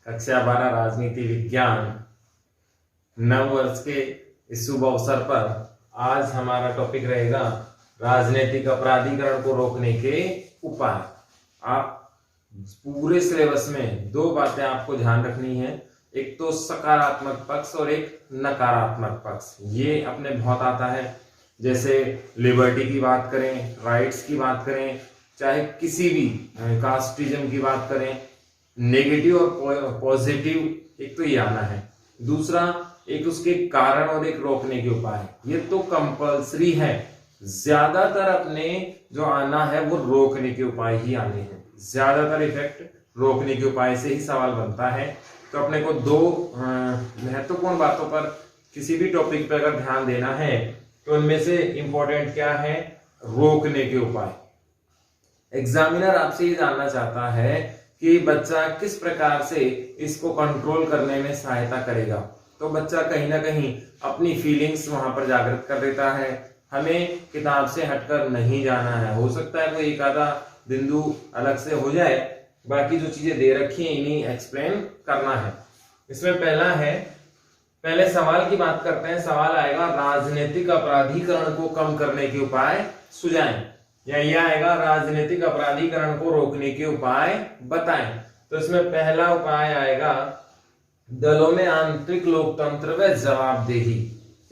कक्षा 12 राजनीति विज्ञान नव वर्ष के इस शुभ अवसर पर आज हमारा टॉपिक रहेगा राजनीतिक अपराधीकरण को रोकने के उपाय। आप पूरे सिलेबस में दो बातें आपको ध्यान रखनी है, एक तो सकारात्मक पक्ष और एक नकारात्मक पक्ष। ये अपने बहुत आता है, जैसे लिबर्टी की बात करें, राइट्स की बात करें, चाहे किसी भी कास्टिज्म की बात करें, नेगेटिव और पॉजिटिव एक तो ये आना है, दूसरा एक उसके कारण और एक रोकने के उपाय। ये तो कंपल्सरी है, ज्यादातर अपने जो आना है वो रोकने के उपाय ही आने हैं। ज्यादातर इफेक्ट रोकने के उपाय से ही सवाल बनता है। तो अपने को दो महत्वपूर्ण बातों पर किसी भी टॉपिक पर अगर ध्यान देना है तो उनमें से इंपॉर्टेंट क्या है, रोकने के उपाय। एग्जामिनर आपसे ये जानना चाहता है कि बच्चा किस प्रकार से इसको कंट्रोल करने में सहायता करेगा। तो बच्चा कहीं ना कहीं अपनी फीलिंग्स वहां पर जागृत कर देता है। हमें किताब से हटकर नहीं जाना है। हो सकता है कोई एक आधा बिंदु अलग से हो जाए, बाकी जो चीजें दे रखी हैं इन्हीं एक्सप्लेन करना है। इसमें पहला है, पहले सवाल की बात करते हैं। सवाल आएगा राजनीतिक अपराधीकरण को कम करने के उपाय सुझाएं, या यह आएगा राजनीतिक अपराधीकरण को रोकने के उपाय बताएं। तो इसमें पहला उपाय आएगा दलों में आंतरिक लोकतंत्र व जवाबदेही।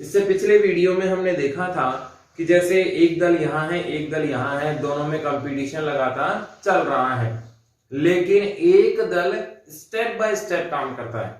इससे पिछले वीडियो में हमने देखा था कि जैसे एक दल यहाँ है, एक दल यहाँ है, दोनों में कंपटीशन लगातार चल रहा है, लेकिन एक दल स्टेप बाय स्टेप काम करता है।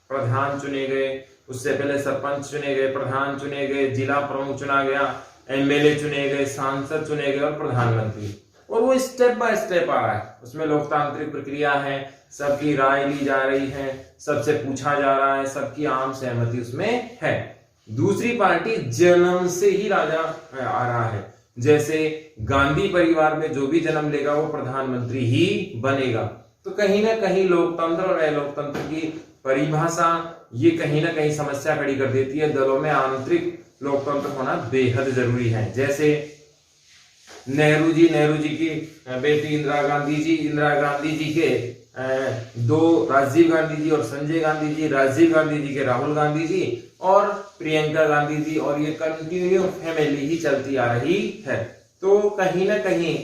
प्रधान चुने गए, उससे पहले सरपंच चुने गए, प्रधान चुने गए, जिला प्रमुख चुना गया, एमएलए चुने गए, सांसद चुने गए और प्रधानमंत्री, और वो स्टेप बाय स्टेप आ रहा है। उसमें लोकतांत्रिक प्रक्रिया है, सबकी राय ली जा रही है, सबसे पूछा जा रहा है, सबकी आम सहमति उसमें है। दूसरी पार्टी जन्म से ही राजा आ रहा है, जैसे गांधी परिवार में जो भी जन्म लेगा वो प्रधानमंत्री ही बनेगा। तो कहीं ना कहीं लोकतंत्र और अलोकतंत्र की परिभाषा ये कहीं ना कहीं समस्या खड़ी कर देती है। दलों में आंतरिक लोकतंत्र होना बेहद जरूरी है। जैसे नेहरू जी की बेटी इंदिरा गांधी जी के दो, राजीव गांधी जी और संजय गांधी जी, राजीव गांधी जी के राहुल गांधी जी और प्रियंका गांधी जी, और ये कंटिन्यू फैमिली ही चलती आ रही है। तो कहीं ना कहीं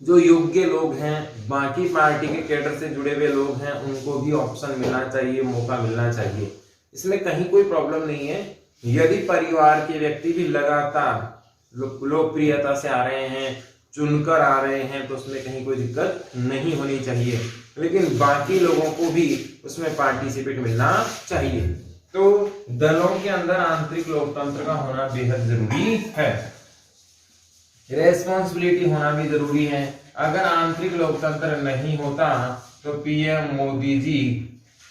जो योग्य लोग हैं, बाकी पार्टी के कैडर से जुड़े हुए लोग हैं, उनको भी ऑप्शन मिलना चाहिए, मौका मिलना चाहिए। इसमें कहीं कोई प्रॉब्लम नहीं है। यदि परिवार के व्यक्ति भी लगातार लोकप्रियता से आ रहे हैं, चुनकर आ रहे हैं, तो उसमें कहीं कोई दिक्कत नहीं होनी चाहिए, लेकिन बाकी लोगों को भी उसमें पार्टिसिपेट मिलना चाहिए। तो दलों के अंदर आंतरिक लोकतंत्र का होना बेहद जरूरी है। रेस्पॉन्सिबिलिटी होना भी जरूरी है। अगर आंतरिक लोकतंत्र नहीं होता तो पीएम मोदी जी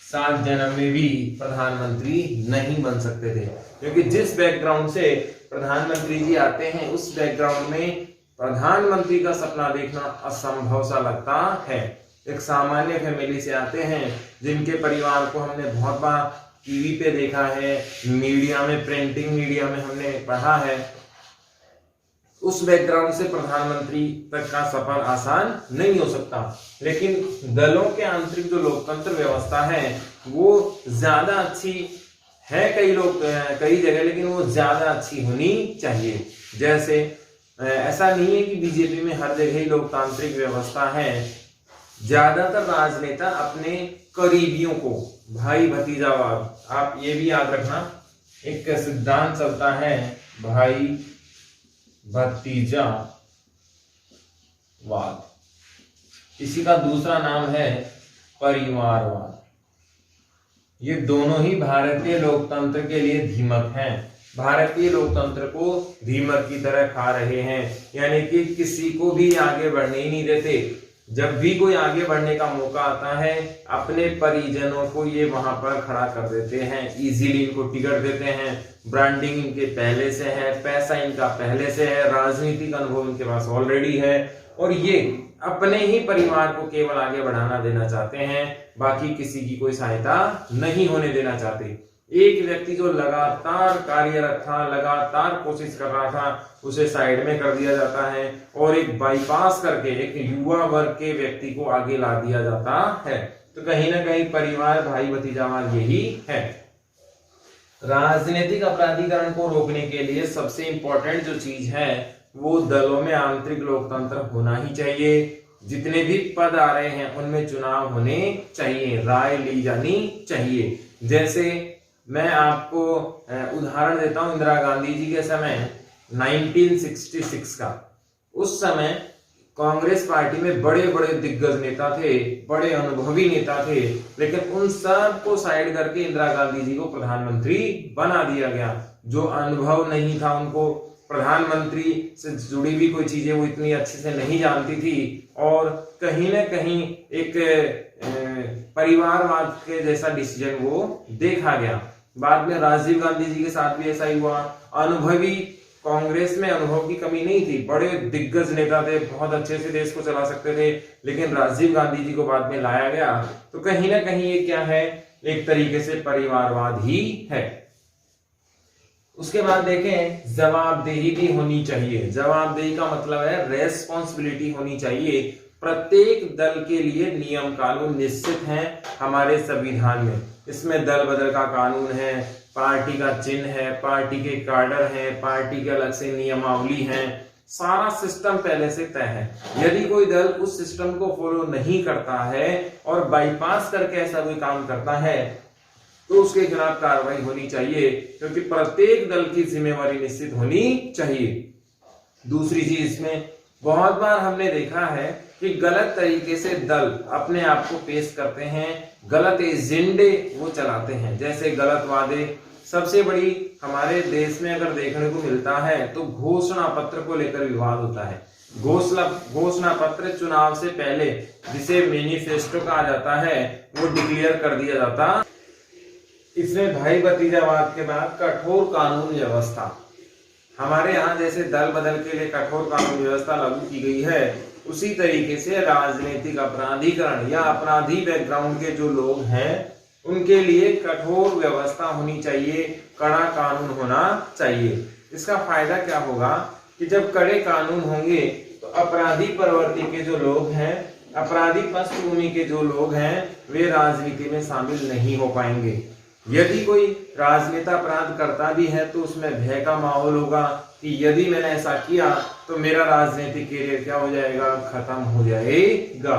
7 जन्म में भी प्रधानमंत्री नहीं बन सकते थे, क्योंकि जिस बैकग्राउंड से प्रधानमंत्री जी आते हैं उस बैकग्राउंड में प्रधानमंत्री का सपना देखना असंभव सा लगता है। एक सामान्य फैमिली से आते हैं, जिनके परिवार को हमने बहुत बार टीवी पे देखा है, मीडिया में, प्रिंटिंग मीडिया में हमने पढ़ा है। उस बैकग्राउंड से प्रधानमंत्री तक का सफर आसान नहीं हो सकता। लेकिन दलों के आंतरिक जो लोकतंत्र व्यवस्था है वो ज्यादा अच्छी है कई जगह, लेकिन वो ज्यादा अच्छी होनी चाहिए। जैसे ऐसा नहीं है कि बीजेपी में हर जगह ही लोकतांत्रिक व्यवस्था है। ज्यादातर राजनेता अपने करीबियों को भाई भतीजावाद, आप ये भी याद रखना, एक सिद्धांत चलता है भाई भतीजावाद। इसी का दूसरा नाम है परिवारवाद। ये दोनों ही भारतीय लोकतंत्र के लिए धीमक हैं। भारतीय लोकतंत्र को धीमक की तरह खा रहे हैं, यानी कि किसी को भी आगे बढ़ने ही नहीं देते। जब भी कोई आगे बढ़ने का मौका आता है, अपने परिजनों को ये वहां पर खड़ा कर देते हैं, इजीली इनको टिकट देते हैं। ब्रांडिंग इनके पहले से है, पैसा इनका पहले से है, राजनीतिक अनुभव इनके पास ऑलरेडी है, और ये अपने ही परिवार को केवल आगे बढ़ाना देना चाहते हैं, बाकी किसी की कोई सहायता नहीं होने देना चाहते। एक व्यक्ति जो लगातार कार्यरत था, लगातार कोशिश कर रहा था, उसे साइड में कर दिया जाता है और एक बाईपास करके एक युवा वर्ग के व्यक्ति को आगे ला दिया जाता है। तो कहीं ना कहीं परिवार भाई भतीजावाद यही है। राजनीतिक अपराधीकरण को रोकने के लिए सबसे इंपॉर्टेंट जो चीज है वो दलों में आंतरिक लोकतंत्र होना ही चाहिए। जितने भी पद आ रहे हैं उनमें चुनाव होने चाहिए, राय ली जानी चाहिए। जैसे मैं आपको उदाहरण देता हूं, इंदिरा गांधी जी के समय 1966 का, उस समय कांग्रेस पार्टी में बड़े बड़े दिग्गज नेता थे, बड़े अनुभवी नेता थे, लेकिन उन सब को साइड करके इंदिरा गांधी जी को प्रधानमंत्री बना दिया गया। जो अनुभव नहीं था, उनको प्रधानमंत्री से जुड़ी भी कोई चीजें वो इतनी अच्छे से नहीं जानती थी, और कहीं ना कहीं एक परिवारवाद के जैसा डिसीजन वो देखा गया। बाद में राजीव गांधी जी के साथ भी ऐसा ही हुआ। अनुभवी, कांग्रेस में अनुभव की कमी नहीं थी, बड़े दिग्गज नेता थे, बहुत अच्छे से देश को चला सकते थे, लेकिन राजीव गांधी जी को बाद में लाया गया। तो कहीं ना कहीं ये क्या है, एक तरीके से परिवारवाद ही है। उसके बाद देखें, जवाबदेही भी होनी चाहिए। जवाबदेही का मतलब है रेस्पॉन्सिबिलिटी होनी चाहिए। प्रत्येक दल के लिए नियम कानून निश्चित हैं हमारे संविधान में। इसमें दल बदल का कानून है, पार्टी का चिन्ह है, पार्टी के कार्डर है, पार्टी के अलग से नियमावली है, सारा सिस्टम पहले से तय है। यदि कोई दल उस सिस्टम को फॉलो नहीं करता है और बाईपास करके ऐसा कोई काम करता है तो उसके खिलाफ कार्रवाई होनी चाहिए, क्योंकि प्रत्येक दल की जिम्मेवारी निश्चित होनी चाहिए। दूसरी चीज, इसमें बहुत बार हमने देखा है कि गलत तरीके से दल अपने आप को पेश करते हैं, गलत एजेंडे वो चलाते हैं, जैसे गलत वादे। सबसे बड़ी हमारे देश में अगर देखने को मिलता है तो घोषणा पत्र को लेकर विवाद होता है। घोषणा पत्र चुनाव से पहले, जिसे मैनिफेस्टो कहा जाता है, वो डिक्लेयर कर दिया जाता। इसमें भाई भतीजावाद के बाद कठोर कानून व्यवस्था, हमारे यहाँ जैसे दल बदल के लिए कठोर कानून व्यवस्था लागू की गई है, उसी तरीके से राजनीतिक अपराधीकरण या अपराधी बैकग्राउंड के जो लोग हैं उनके लिए कठोर व्यवस्था होनी चाहिए, कड़ा कानून होना चाहिए। इसका फायदा क्या होगा कि जब कड़े कानून होंगे तो अपराधी प्रवृत्ति के जो लोग हैं, अपराधी पृष्ठभूमि के जो लोग हैं, वे राजनीति में शामिल नहीं हो पाएंगे। यदि कोई राजनेता अपराध करता भी है तो उसमें भय का माहौल होगा कि यदि मैंने ऐसा किया तो मेरा राजनीतिक कैरियर क्या हो जाएगा, खत्म हो जाएगा।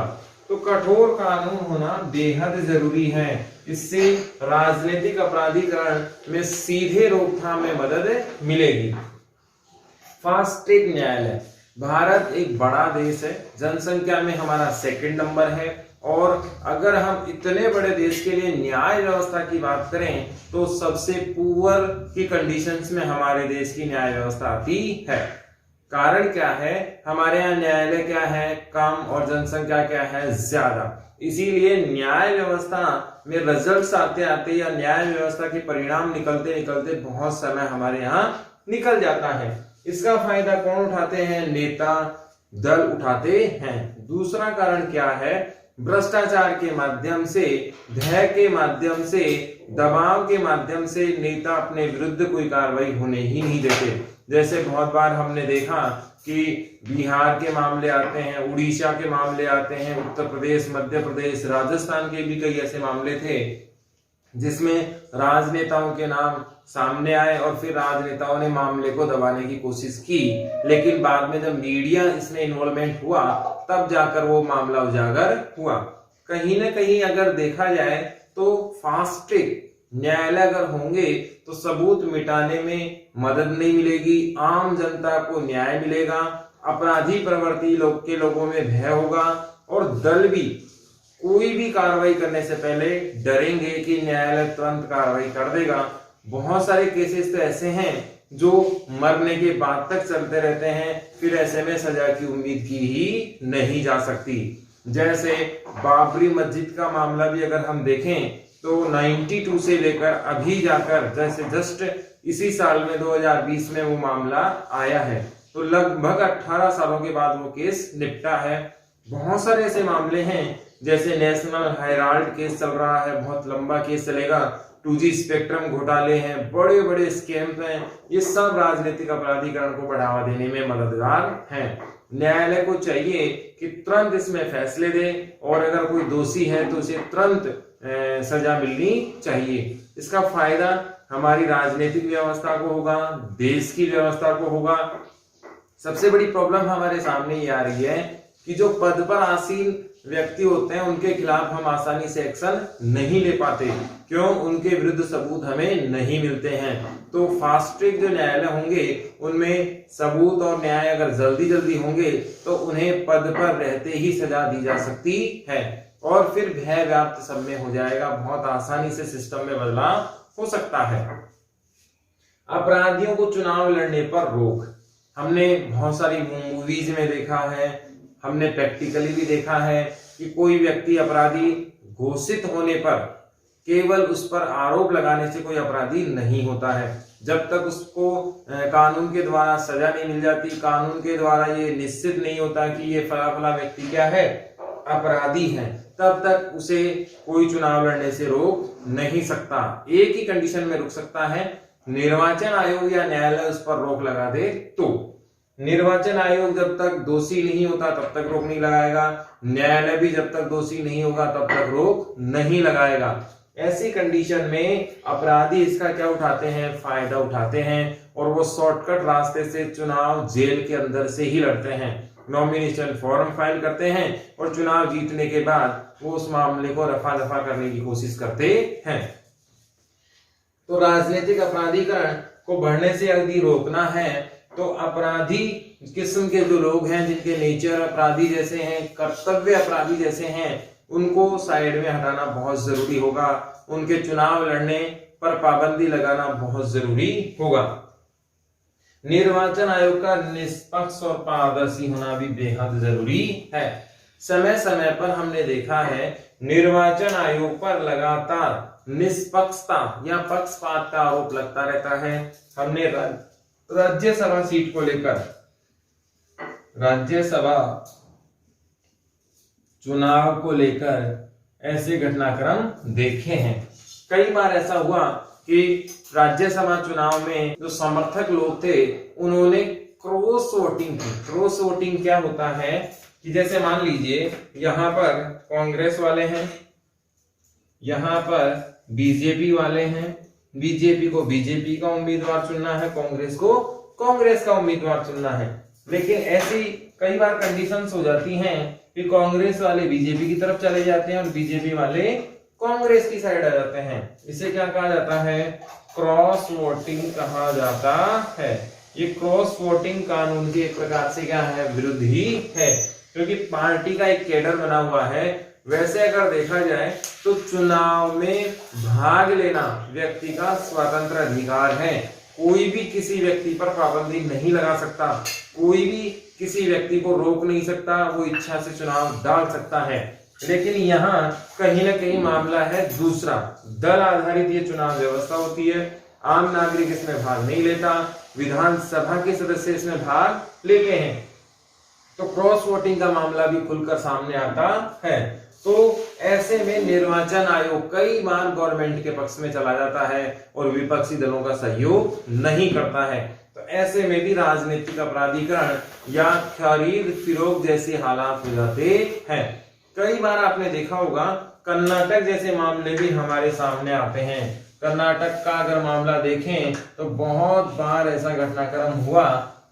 तो कठोर कानून होना बेहद जरूरी है। इससे राजनीतिक अपराधीकरण में सीधे रोकथाम में मदद मिलेगी। फास्ट ट्रैक न्यायालय, भारत एक बड़ा देश है, जनसंख्या में हमारा सेकंड नंबर है, और अगर हम इतने बड़े देश के लिए न्याय व्यवस्था की बात करें तो सबसे पुअर की कंडीशंस में हमारे देश की न्याय व्यवस्था आती है। कारण क्या है, हमारे यहाँ न्यायालय क्या है, कम, और जनसंख्या क्या है, ज्यादा। इसीलिए न्याय व्यवस्था में रिजल्ट्स आते आते या न्याय व्यवस्था के परिणाम निकलते निकलते बहुत समय हमारे यहाँ निकल जाता है। इसका फायदा कौन उठाते हैं, नेता दल उठाते हैं। दूसरा कारण क्या है, भ्रष्टाचार के माध्यम से, भय के माध्यम से, दबाव के माध्यम से नेता अपने विरुद्ध कोई कार्रवाई होने ही नहीं देते। जैसे बहुत बार हमने देखा कि बिहार के मामले आते हैं, उड़ीसा के मामले आते हैं, उत्तर प्रदेश, मध्य प्रदेश, राजस्थान के भी कई ऐसे मामले थे जिसमें राजनेताओं के नाम सामने आए और फिर राजनेताओं ने मामले को दबाने की कोशिश की, लेकिन बाद में जब मीडिया इसमें इन्वॉल्वमेंट हुआ तब जाकर वो मामला उजागर हुआ। कहीं ना कहीं अगर देखा जाए तो फास्ट ट्रैक न्यायालय अगर होंगे तो सबूत मिटाने में मदद नहीं मिलेगी, आम जनता को न्याय मिलेगा, अपराधी प्रवृत्ति के लोगों में भय होगा, और दल भी कोई भी कार्रवाई करने से पहले डरेंगे कि न्यायालय तुरंत कार्रवाई कर देगा। बहुत सारे केसेस तो ऐसे हैं जो मरने के बाद तक चलते रहते हैं, फिर ऐसे में सजा की उम्मीद की ही नहीं जा सकती। जैसे बाबरी मस्जिद का मामला भी अगर हम देखें तो 92 से लेकर अभी जाकर जैसे जस्ट इसी साल में 2020 में वो मामला आया है, तो लगभग 18 सालों के बाद वो केस निपटा है। बहुत सारे ऐसे मामले हैं, जैसे नेशनल हेराल्ड केस चल रहा है, बहुत लंबा केस चलेगा, 2G स्पेक्ट्रम घोटाले हैं, बड़े बड़े स्कैम हैं, ये सब राजनीतिक अपराधीकरण को बढ़ावा देने में मददगार हैं। न्यायालय को चाहिए कि तुरंत इसमें फैसले दे और अगर कोई दोषी है तो उसे तुरंत सजा मिलनी चाहिए। इसका फायदा हमारी राजनीतिक व्यवस्था को होगा, देश की व्यवस्था को होगा। सबसे बड़ी प्रॉब्लम हमारे सामने ये आ रही है कि जो पद पर आसीन व्यक्ति होते हैं उनके खिलाफ हम आसानी से एक्शन नहीं ले पाते। क्यों? उनके विरुद्ध सबूत हमें नहीं मिलते हैं। तो फास्ट ट्रैक जो न्यायालय होंगे उनमें सबूत और न्याय अगर जल्दी जल्दी होंगे तो उन्हें पद पर रहते ही सजा दी जा सकती है और फिर भय व्याप्त सब में हो जाएगा। बहुत आसानी से सिस्टम में बदलाव हो सकता है। अपराधियों को चुनाव लड़ने पर रोक, हमने बहुत सारी मूवीज में देखा है, हमने प्रैक्टिकली भी देखा है कि कोई व्यक्ति अपराधी घोषित होने पर केवल उस पर आरोप लगाने से कोई अपराधी नहीं होता है। जब तक उसको कानून के द्वारा सजा नहीं मिल जाती, कानून के द्वारा ये निश्चित नहीं होता कि ये फला फला व्यक्ति क्या है, अपराधी है, तब तक उसे कोई चुनाव लड़ने से रोक नहीं सकता। एक ही कंडीशन में रुक सकता है, निर्वाचन आयोग या न्यायालय उस पर रोक लगा दे तो। निर्वाचन आयोग जब तक दोषी नहीं होता तब तक रोक नहीं लगाएगा, न्यायालय भी जब तक दोषी नहीं होगा तब तक रोक नहीं लगाएगा। ऐसी कंडीशन में अपराधी इसका क्या उठाते हैं, फायदा उठाते हैं और वो शॉर्टकट रास्ते से चुनाव जेल के अंदर से ही लड़ते हैं। नॉमिनेशन फॉर्म फाइल करते हैं और चुनाव जीतने के बाद वो उस मामले को रफा दफा करने की कोशिश करते हैं। तो राजनीतिक अपराधीकरण को बढ़ने से यदि रोकना है तो अपराधी किस्म के जो लोग हैं, जिनके नेचर अपराधी जैसे हैं, कर्तव्य अपराधी जैसे हैं, उनको साइड में हटाना बहुत जरूरी होगा। उनके चुनाव लड़ने पर पाबंदी लगाना बहुत जरूरी होगा। निर्वाचन आयोग का निष्पक्ष और पारदर्शी होना भी बेहद जरूरी है। समय समय पर हमने देखा है निर्वाचन आयोग पर लगातार निष्पक्षता या पक्षपात का आरोप लगता रहता है। हमने राज्यसभा सीट को लेकर राज्यसभा चुनाव को लेकर ऐसे घटनाक्रम देखे हैं। कई बार ऐसा हुआ कि राज्यसभा चुनाव में जो समर्थक लोग थे उन्होंने क्रॉस वोटिंग की। क्रॉस वोटिंग क्या होता है कि जैसे मान लीजिए यहाँ पर कांग्रेस वाले हैं, यहाँ पर बीजेपी वाले हैं, बीजेपी को बीजेपी का उम्मीदवार चुनना है, कांग्रेस को कांग्रेस का उम्मीदवार चुनना है। लेकिन ऐसी कई बार कंडीशंस हो जाती हैं कि कांग्रेस वाले बीजेपी की तरफ चले जाते हैं और बीजेपी वाले कांग्रेस की साइड आ जाते हैं। इसे क्या कहा जाता है? क्रॉस वोटिंग कहा जाता है। ये क्रॉस वोटिंग कानून के एक प्रकार से क्या है, विरुद्ध ही है, क्योंकि पार्टी का एक कैडर बना हुआ है। वैसे अगर देखा जाए तो चुनाव में भाग लेना व्यक्ति का स्वतंत्र अधिकार है। कोई भी किसी व्यक्ति पर पाबंदी नहीं लगा सकता, कोई भी किसी व्यक्ति को रोक नहीं सकता, वो इच्छा से चुनाव डाल सकता है। लेकिन यहाँ कहीं ना कहीं मामला है दूसरा, दल आधारित ये चुनाव व्यवस्था होती है। आम नागरिक इसमें भाग नहीं लेता, विधानसभा के सदस्य इसमें भाग लेते हैं, तो क्रॉस वोटिंग का मामला भी खुलकर सामने आता है। तो ऐसे में निर्वाचन आयोग कई बार गवर्नमेंट के पक्ष में चला जाता है और विपक्षी दलों का सहयोग नहीं करता है। तो ऐसे में भी राजनीतिक अपराधीकरण या खरीद फिरोख्त जैसे हालात हो जाते हैं। कई बार आपने देखा होगा कर्नाटक जैसे मामले भी हमारे सामने आते हैं। कर्नाटक का अगर मामला देखें तो बहुत बार ऐसा घटनाक्रम हुआ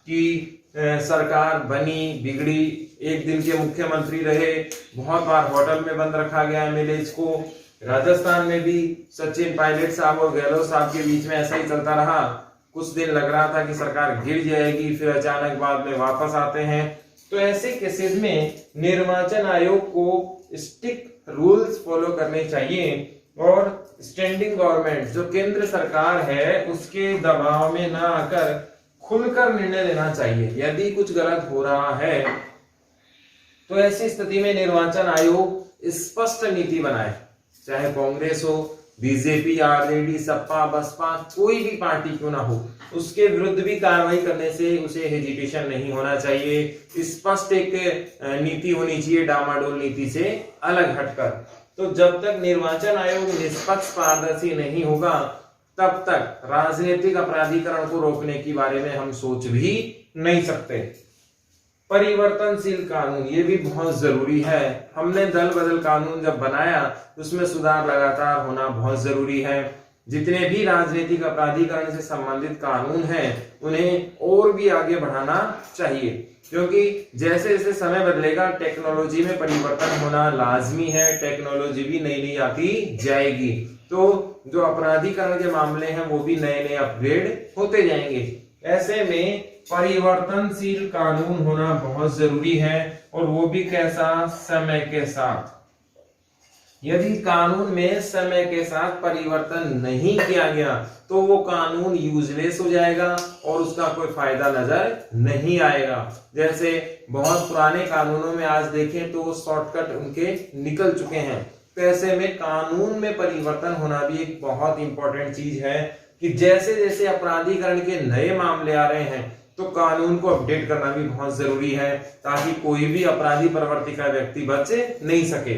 कि सरकार बनी बिगड़ी, एक दिन के मुख्यमंत्री रहे, बहुत बार होटल में बंद रखा गया एमएलएज को। राजस्थान में भी सचिन पायलट साहब और गहलोत साहब के बीच में ऐसा ही चलता रहा। कुछ दिन लग रहा था कि सरकार गिर जाएगी, फिर अचानक बाद में वापस आते हैं। तो ऐसे केसेस में निर्वाचन आयोग को स्ट्रिक्ट रूल्स फॉलो करने चाहिए और स्टैंडिंग गवर्नमेंट जो केंद्र सरकार है उसके दबाव में ना आकर खुलकर निर्णय लेना चाहिए। यदि कुछ गलत हो रहा है तो ऐसी स्थिति में निर्वाचन आयोग स्पष्ट नीति बनाए, चाहे कांग्रेस हो, बीजेपी, आरजेडी, सपा, बसपा, कोई भी पार्टी क्यों ना हो, उसके विरुद्ध भी कार्रवाई करने से उसे हेजिटेशन नहीं होना चाहिए। स्पष्ट एक नीति होनी चाहिए, डामाडोल नीति से अलग हटकर। तो जब तक निर्वाचन आयोग निष्पक्ष पारदर्शी नहीं होगा तब तक राजनीतिक अपराधीकरण को रोकने के बारे में हम सोच भी नहीं सकते। परिवर्तनशील कानून, ये भी बहुत जरूरी है। हमने दल बदल कानून जब बनाया तो उसमें सुधार लगातार होना बहुत जरूरी है। जितने भी राजनीतिक अपराधीकरण से संबंधित कानून हैं उन्हें और भी आगे बढ़ाना चाहिए, क्योंकि जैसे जैसे समय बदलेगा टेक्नोलॉजी में परिवर्तन होना लाजमी है। टेक्नोलॉजी भी नई नई आती जाएगी, तो जो अपराधीकरण के मामले हैं वो भी नए नए अपग्रेड होते जाएंगे। ऐसे में परिवर्तनशील कानून होना बहुत जरूरी है, और वो भी कैसा, समय के साथ। यदि कानून में समय के साथ परिवर्तन नहीं किया गया तो वो कानून यूजलेस हो जाएगा और उसका कोई फायदा नजर नहीं आएगा। जैसे बहुत पुराने कानूनों में आज देखें तो शॉर्टकट उनके निकल चुके हैं। तो ऐसे में कानून में परिवर्तन होना भी एक बहुत इंपॉर्टेंट चीज है कि जैसे जैसे अपराधीकरण के नए मामले आ रहे हैं तो कानून को अपडेट करना भी बहुत जरूरी है, ताकि कोई भी अपराधी प्रवृत्ति का व्यक्ति बच नहीं सके।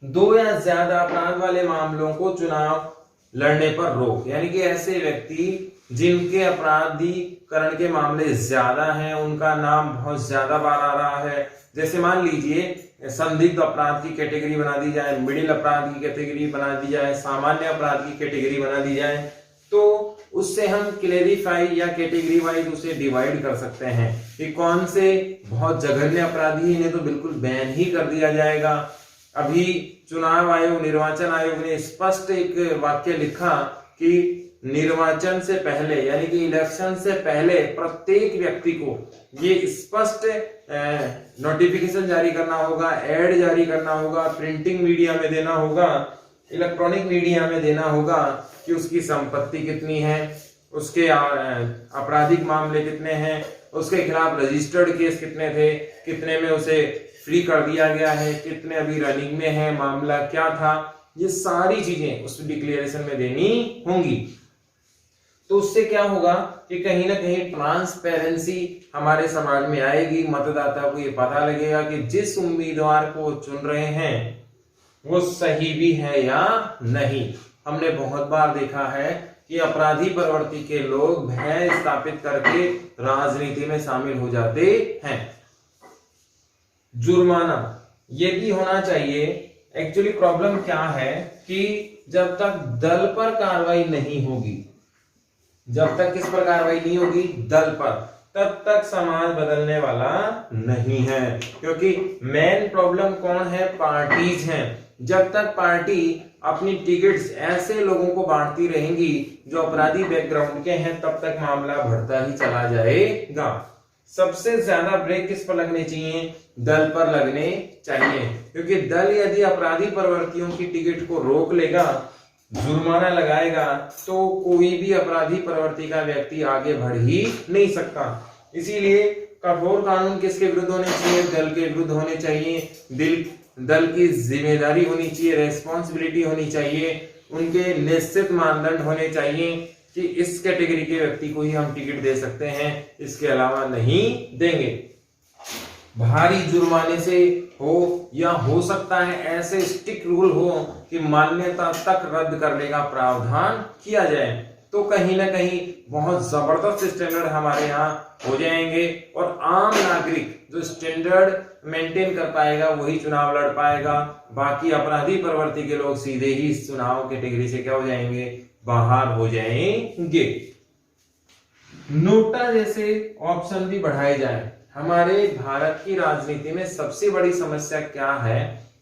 2 या ज्यादा अपराध वाले मामलों को चुनाव लड़ने पर रोक, यानी कि ऐसे व्यक्ति जिनके अपराधीकरण के मामले ज्यादा हैं, उनका नाम बहुत ज्यादा बार आ रहा है। जैसे मान लीजिए संदिग्ध अपराध की कैटेगरी बना दी जाए, मिडिल अपराध की कैटेगरी बना दी जाए, सामान्य अपराध की कैटेगरी बना दी जाए, तो उससे हम क्लेरिफाई या कैटेगरी वाइज उसे डिवाइड कर सकते हैं कि कौन से बहुत जघन्य अपराधी, इन्हें तो बिल्कुल बैन ही कर दिया जाएगा। अभी चुनाव आयोग, निर्वाचन आयोग ने स्पष्ट एक वाक्य लिखा कि निर्वाचन से पहले यानी कि इलेक्शन से पहले प्रत्येक व्यक्ति को ये स्पष्ट नोटिफिकेशन जारी करना होगा, एड जारी करना होगा, प्रिंटिंग मीडिया में देना होगा, इलेक्ट्रॉनिक मीडिया में देना होगा कि उसकी संपत्ति कितनी है, उसके आपराधिक मामले कितने हैं, उसके खिलाफ रजिस्टर्ड केस कितने थे, कितने में उसे फ्री कर दिया गया है, कितने अभी रनिंग में है, मामला क्या था, ये सारी चीजें उस डिक्लेरेशन में देनी होंगी। तो उससे क्या होगा कि कहीं ना कहीं ट्रांसपेरेंसी हमारे समाज में आएगी। मतदाता को ये पता लगेगा कि जिस उम्मीदवार को चुन रहे हैं वो सही भी है या नहीं। हमने बहुत बार देखा है कि अपराधी प्रवृत्ति के लोग भय स्थापित करके राजनीति में शामिल हो जाते हैं। जुर्माना ये भी होना चाहिए। एक्चुअली प्रॉब्लम क्या है कि जब तक दल पर कार्रवाई नहीं होगी, जब तक किस पर कार्रवाई नहीं होगी, दल पर, तब तक समाज बदलने वाला नहीं है। क्योंकि मेन प्रॉब्लम कौन है, पार्टीज हैं। जब तक पार्टी अपनी टिकट्स ऐसे लोगों को बांटती रहेंगी जो अपराधी बैकग्राउंड के हैं, तब तक मामला बढ़ता ही चला जाएगा। सबसे ज्यादा ब्रेक किस पर लगने चाहिए, दल पर लगने चाहिए। क्योंकि दल यदि अपराधी प्रवृत्तियों की टिकट को रोक लेगा, जुर्माना लगाएगा, तो कोई भी अपराधी प्रवृत्ति का व्यक्ति आगे बढ़ ही नहीं सकता। इसीलिए कठोर कानून किसके विरुद्ध होने चाहिए, दल के विरुद्ध होने चाहिए। दल की जिम्मेदारी होनी चाहिए, रेस्पॉन्सिबिलिटी होनी चाहिए, उनके निश्चित मानदंड होने चाहिए कि इस कैटेगरी के व्यक्ति को ही हम टिकट दे सकते हैं, इसके अलावा नहीं देंगे। भारी जुर्माने से हो या हो सकता है ऐसे स्ट्रिक्ट रूल हो कि मान्यता तक रद्द करने का प्रावधान किया जाए, तो कहीं ना कहीं बहुत जबरदस्त स्टैंडर्ड हमारे यहाँ हो जाएंगे और आम नागरिक जो स्टैंडर्ड मेंटेन कर पाएगा वही चुनाव लड़ पाएगा। बाकी अपराधी प्रवृत्ति के लोग सीधे ही इस चुनाव कैटेगरी से क्या हो जाएंगे, बाहर हो जाएंगे। नोटा जैसे ऑप्शन भी बढ़ाए जाए। हमारे भारत की राजनीति में सबसे बड़ी समस्या क्या है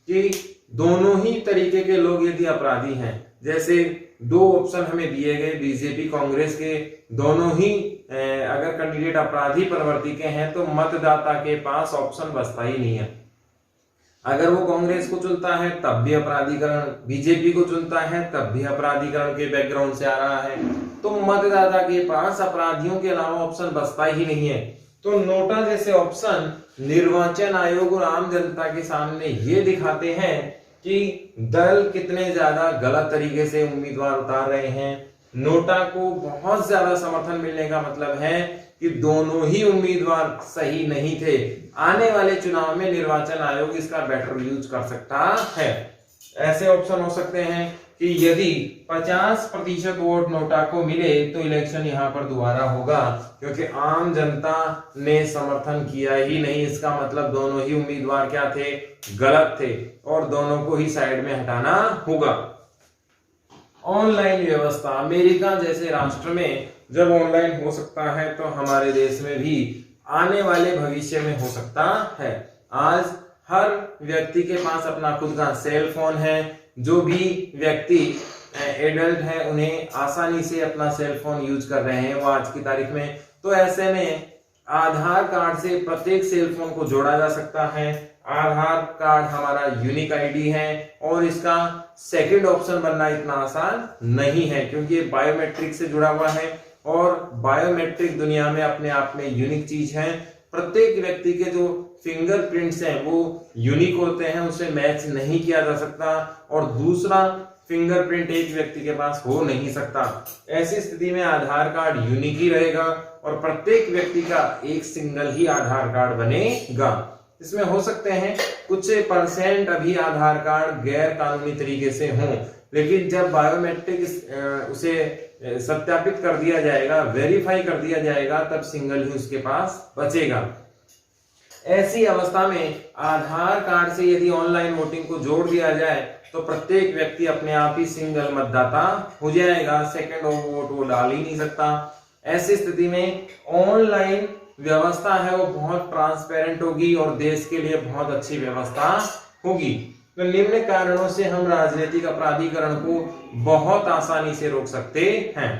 कि दोनों ही तरीके के लोग यदि अपराधी हैं, जैसे 2 ऑप्शन हमें दिए गए बीजेपी कांग्रेस के, दोनों ही अगर कैंडिडेट अपराधी प्रवृत्ति के हैं तो मतदाता के पास ऑप्शन बचता ही नहीं है। अगर वो कांग्रेस को चुनता है तब भी अपराधीकरण, बीजेपी को चुनता है तब भी अपराधीकरण के बैकग्राउंड से आ रहा है, तो मतदाता के पास अपराधियों के अलावा ऑप्शन बचता ही नहीं है। तो नोटा जैसे ऑप्शन निर्वाचन आयोग और आम जनता के सामने ये दिखाते हैं कि दल कितने ज्यादा गलत तरीके से उम्मीदवार उतार रहे हैं। नोटा को बहुत ज्यादा समर्थन मिलने का मतलब है कि दोनों ही उम्मीदवार सही नहीं थे। आने वाले चुनाव में निर्वाचन आयोग इसका बेटर यूज कर सकता है। ऐसे ऑप्शन हो सकते हैं कि यदि 50% वोट नोटा को मिले तो इलेक्शन यहाँ पर दोबारा होगा, क्योंकि आम जनता ने समर्थन किया ही नहीं। इसका मतलब दोनों ही उम्मीदवार क्या थे, गलत थे, और दोनों को ही साइड में हटाना होगा। ऑनलाइन व्यवस्था, अमेरिका जैसे राष्ट्र में जब ऑनलाइन हो सकता है तो हमारे देश में भी आने वाले भविष्य में हो सकता है। आज हर व्यक्ति के पास अपना खुद का सेल फोन है। जो भी व्यक्ति एडल्ट है उन्हें आसानी से अपना सेल फोन यूज कर रहे हैं वो आज की तारीख में। तो ऐसे में आधार कार्ड से प्रत्येक सेल फोन को जोड़ा जा सकता है। आधार कार्ड हमारा यूनिक आईडी है और इसका सेकंड ऑप्शन बनना इतना आसान नहीं है, क्योंकि ये बायोमेट्रिक से जुड़ा हुआ है और बायोमेट्रिक दुनिया में अपने आप में यूनिक चीज है। प्रत्येक व्यक्ति के जो फिंगरप्रिंट्स हैं वो यूनिक होते हैं, उसे मैच नहीं किया जा सकता और दूसरा फिंगरप्रिंट एक व्यक्ति के पास हो नहीं सकता। ऐसी स्थिति में आधार कार्ड यूनिक ही रहेगा और प्रत्येक व्यक्ति का एक सिंगल ही आधार कार्ड बनेगा। इसमें हो सकते हैं कुछ % अभी आधार कार्ड गैर कानूनी तरीके से हों, लेकिन जब बायोमेट्रिक उसे सत्यापित कर दिया जाएगा, वेरीफाई कर दिया जाएगा, तब सिंगल ही उसके पास बचेगा। ऐसी अवस्था में आधार कार्ड से यदि ऑनलाइन वोटिंग को जोड़ दिया जाए तो प्रत्येक व्यक्ति अपने आप ही सिंगल मतदाता हो जाएगा, सेकंड वोट वो डाल ही नहीं सकता। ऐसी स्थिति में ऑनलाइन व्यवस्था है वो बहुत ट्रांसपेरेंट होगी और देश के लिए बहुत अच्छी व्यवस्था होगी। तो निम्न कारणों से हम राजनीतिक अपराधीकरण को बहुत आसानी से रोक सकते हैं।